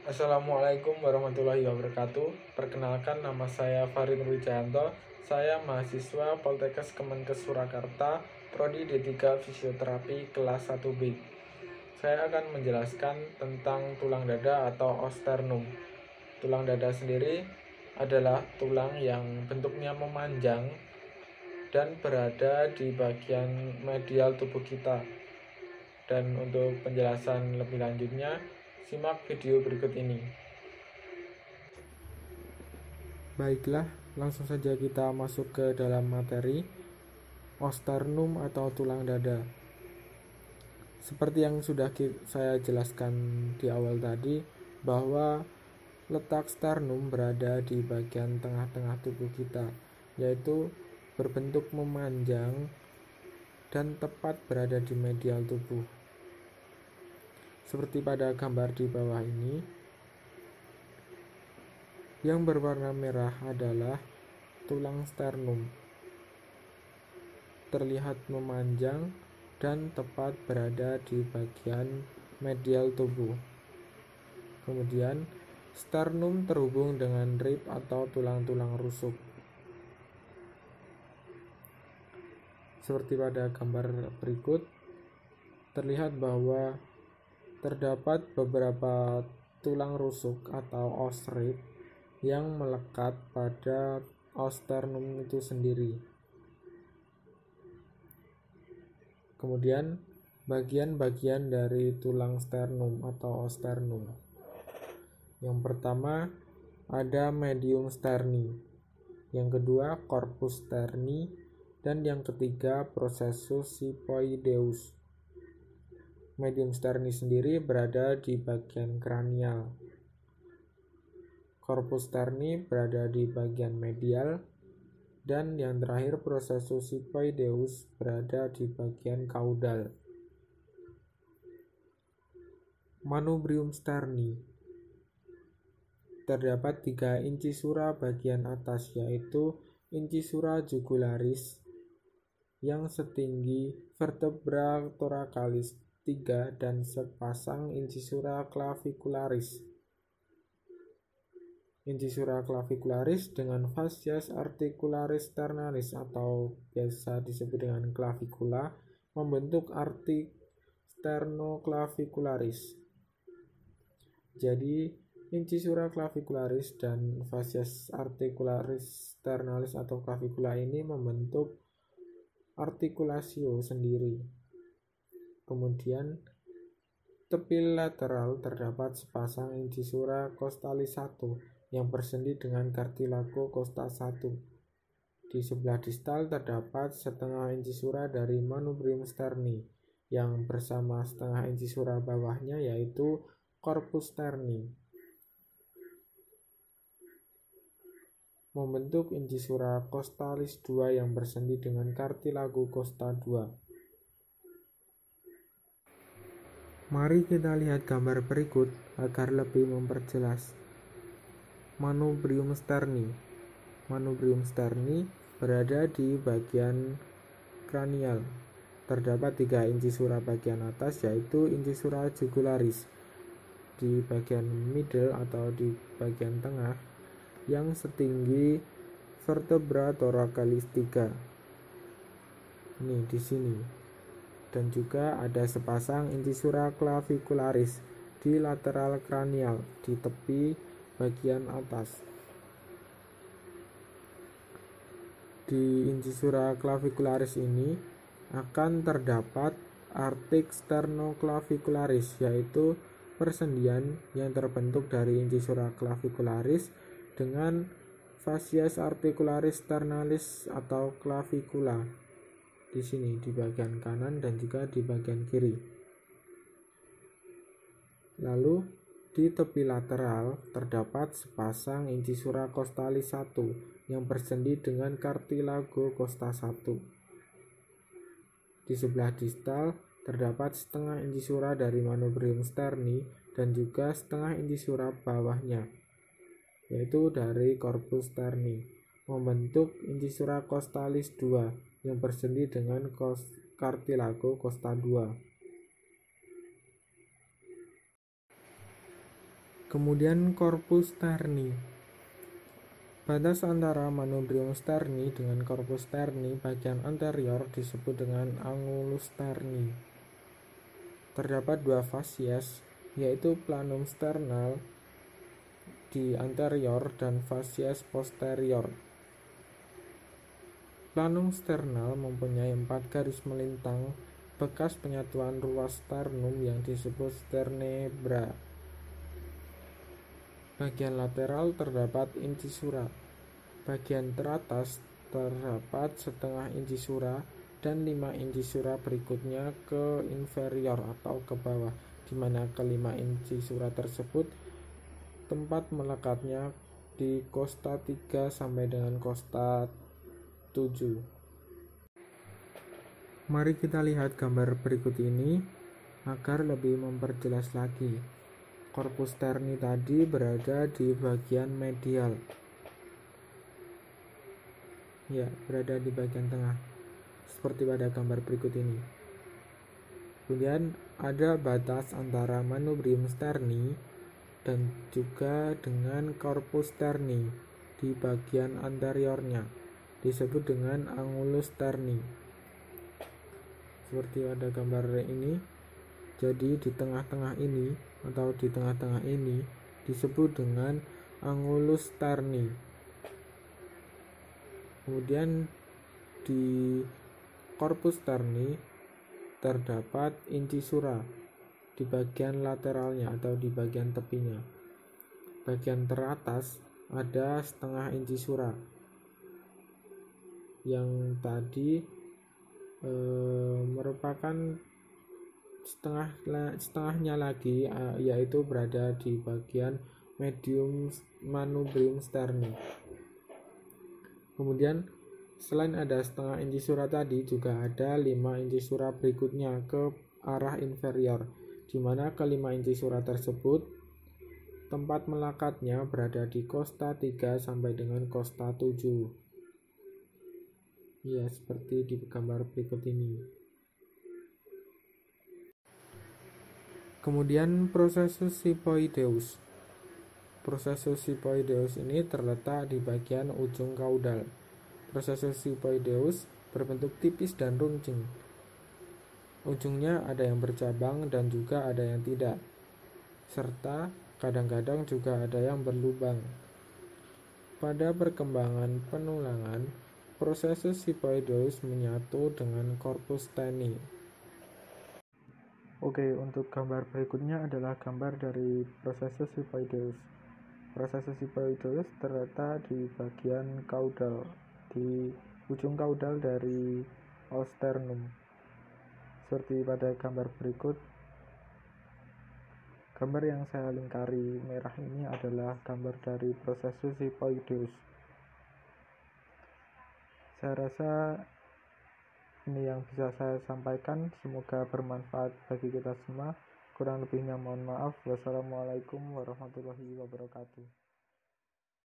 Assalamualaikum warahmatullahi wabarakatuh. Perkenalkan, nama saya Farid Wijayanto. Saya mahasiswa Poltekkes Kemenkes Surakarta, Prodi D3 Fisioterapi kelas 1B. Saya akan menjelaskan tentang tulang dada atau osternum. Tulang dada sendiri adalah tulang yang bentuknya memanjang dan berada di bagian medial tubuh kita. Dan untuk penjelasan lebih lanjutnya, simak video berikut ini. Baiklah, langsung saja kita masuk ke dalam materi osternum atau tulang dada. Seperti yang sudah saya jelaskan di awal tadi, bahwa letak sternum berada di bagian tengah-tengah tubuh kita, yaitu berbentuk memanjang dan tepat berada di medial tubuh. Seperti pada gambar di bawah ini, yang berwarna merah adalah tulang sternum. Terlihat memanjang dan tepat berada di bagian medial tubuh. Kemudian, sternum terhubung dengan rib atau tulang-tulang rusuk. Seperti pada gambar berikut, terlihat bahwa terdapat beberapa tulang rusuk atau os rib yang melekat pada osternum itu sendiri. Kemudian bagian-bagian dari tulang sternum atau osternum. Yang pertama ada medium sterni, yang kedua corpus sterni, dan yang ketiga processus siphoideus. Medium sterni sendiri berada di bagian kranial. Corpus sterni berada di bagian medial, dan yang terakhir processus siphoideus berada di bagian kaudal. Manubrium sterni. Terdapat 3 incisura bagian atas, yaitu incisura jugularis yang setinggi vertebra thoracalis 3 dan sepasang incisura clavicularis. Incisura clavicularis dengan fascias articularis sternalis atau biasa disebut dengan clavicula membentuk arti sternoclavicularis. Jadi incisura clavicularis dan fascias articularis sternalis atau clavicula ini membentuk artikulasio sendiri. Kemudian tepi lateral terdapat sepasang incisura costalis 1 yang bersendi dengan cartilago costa 1. Di sebelah distal terdapat setengah incisura dari manubrium sterni yang bersama setengah incisura bawahnya, yaitu corpus sterni, membentuk incisura costalis 2 yang bersendi dengan cartilago costa 2. Mari kita lihat gambar berikut agar lebih memperjelas. Manubrium sterni. Manubrium sterni berada di bagian kranial. Terdapat 3 incisura bagian atas, yaitu incisura jugularis di bagian middle atau di bagian tengah yang setinggi vertebra thoracalis 3. Ini di sini. Dan juga ada sepasang incisura clavicularis di lateral kranial di tepi bagian atas. Di incisura clavicularis ini akan terdapat artik sternoclavicularis, yaitu persendian yang terbentuk dari incisura clavicularis dengan fascias articularis sternalis atau clavicula di sini di bagian kanan dan juga di bagian kiri. Lalu di tepi lateral terdapat sepasang incisura costalis 1 yang bersendi dengan cartilago costa 1. Di sebelah distal terdapat setengah incisura dari manubrium sterni dan juga setengah incisura bawahnya, yaitu dari corpus sterni, membentuk incisura costalis 2 yang bersendi dengan cartilago costa 2. Kemudian corpus sterni. Batas antara manubrium sterni dengan corpus sterni bagian anterior disebut dengan angulus sterni. Terdapat dua fasies, yaitu planum sternal di anterior dan fasies posterior. Planum sternal mempunyai 4 garis melintang bekas penyatuan ruas sternum yang disebut sternebra. Bagian lateral terdapat incisura. Bagian teratas terdapat setengah incisura dan 5 incisura berikutnya ke inferior atau ke bawah, di mana kelima incisura tersebut tempat melekatnya di costa 3 sampai dengan costa 7. Mari kita lihat gambar berikut ini agar lebih memperjelas lagi. Corpus sterni tadi berada di bagian medial. Ya, berada di bagian tengah. Seperti pada gambar berikut ini. Kemudian ada batas antara manubrium sterni dan juga dengan corpus sterni di bagian anteriornya, disebut dengan angulus sterni. Seperti pada gambar ini. Jadi di tengah-tengah ini atau di tengah-tengah ini disebut dengan angulus sterni. Kemudian di corpus sterni terdapat incisura di bagian lateralnya atau di bagian tepinya. Bagian teratas ada setengah incisura yang tadi merupakan setengahnya lagi, yaitu berada di bagian medium manubrium sterni. Kemudian selain ada setengah incisura tadi, juga ada 5 incisura berikutnya ke arah inferior, di mana kelima incisura tersebut tempat melekatnya berada di costa 3 sampai dengan costa 7. Ya, seperti di gambar berikut ini. Kemudian processus siphoideus. Processus siphoideus ini terletak di bagian ujung kaudal. Processus siphoideus berbentuk tipis dan runcing. Ujungnya ada yang bercabang dan juga ada yang tidak, serta kadang-kadang juga ada yang berlubang. Pada perkembangan penulangan, processus siphoideus menyatu dengan corpus sterni. Oke, untuk gambar berikutnya adalah gambar dari processus siphoideus. Processus siphoideus terletak di bagian kaudal, di ujung kaudal dari osternum. Seperti pada gambar berikut, gambar yang saya lingkari merah ini adalah gambar dari processus siphoideus. Saya rasa ini yang bisa saya sampaikan, semoga bermanfaat bagi kita semua. Kurang lebihnya mohon maaf. Wassalamualaikum warahmatullahi wabarakatuh.